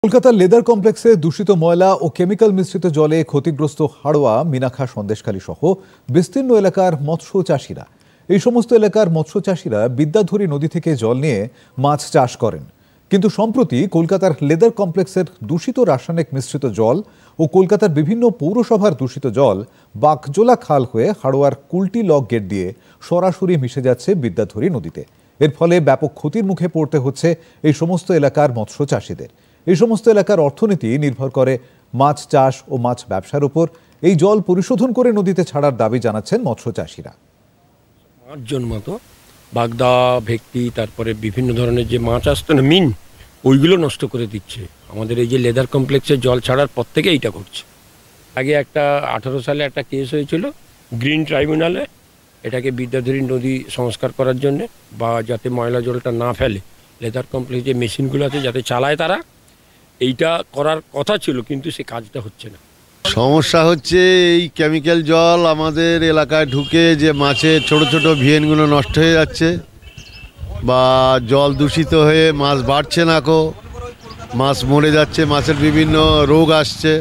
কলকাতার লেদার কমপ্লেক্সে দূষিত ময়লা ও কেমিক্যাল মিশ্রিত জলে ক্ষতিগ্রস্ত হাড়োয়া, মিনাখা, সন্দেশখালী সহ বিস্তীর্ণ এলাকার মৎস্য চাষিরা। এই সমস্ত এলাকার মৎস্য চাষিরা বিদ্যাধরী নদী থেকে জল নিয়ে মাছ চাষ করেন। কিন্তু সম্প্রতি কলকাতার লেদার কমপ্লেক্সের দূষিত রাসায়নিক মিশ্রিত জল ও কলকাতার বিভিন্ন পৌরসভার দূষিত জল বাগজোলা খাল হয়ে হাড়োয়ার কুলটি লক গেট দিয়ে সরাসরি মিশে যাচ্ছে বিদ্যাধরী নদীতে। এর ফলে ব্যাপক ক্ষতির মুখে পড়তে হচ্ছে এই সমস্ত এলাকার মৎস্য চাষিদের। এই সমস্ত এলাকার অর্থনীতি নির্ভর করে মাছ চাষ ও মাছ ব্যবসার উপর। এই জল পরিশোধন করে নদীতে ছাড়ার দাবি জানাচ্ছেন মৎস্য চাষিরা। মাছ জন্মাতো বাগদা, ভেটকি, তারপরে বিভিন্ন ধরনের যে মাছ আসতো না, মিন, ওইগুলো নষ্ট করে দিচ্ছে। আমাদের এই যে লেদার কমপ্লেক্সে জল ছাড়ার পর থেকে এইটা করছে। আগে একটা 18 সালে একটা কেস হয়েছিল গ্রিন ট্রাইব্যুনালে, এটাকে বিদ্যাধরী নদী সংস্কার করার জন্যে, বা যাতে ময়লা জলটা না ফেলে লেদার কমপ্লেক্স যে মেশিনগুলো আছে যাতে চালায় তারা, এইটা করার কথা ছিল, কিন্তু সে কাজটা হচ্ছে না। সমস্যা হচ্ছে এই কেমিক্যাল জল আমাদের এলাকায় ঢুকে যে মাছের ছোট ছোট ভিয়েনগুলো নষ্ট হয়ে যাচ্ছে, বা জল দূষিত হয়ে মাছ বাড়ছে না, মাছ মরে যাচ্ছে, মাছের বিভিন্ন রোগ আসছে।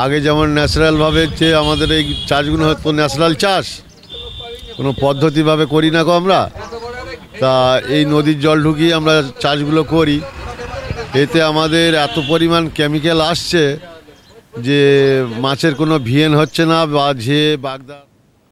আগে যেমন ন্যাচারালভাবে যে আমাদের এই চাষগুলো হতো ন্যাচারাল চাষ, কোনো পদ্ধতিভাবে করি না আমরা, তা এই নদীর জল ঢুকিয়ে আমরা চাষগুলো করি। এতে আমাদের এত পরিমাণ কেমিক্যাল আসছে যে মাছের কোনো ভিয়েন হচ্ছে না, বা ঝে বাগদা।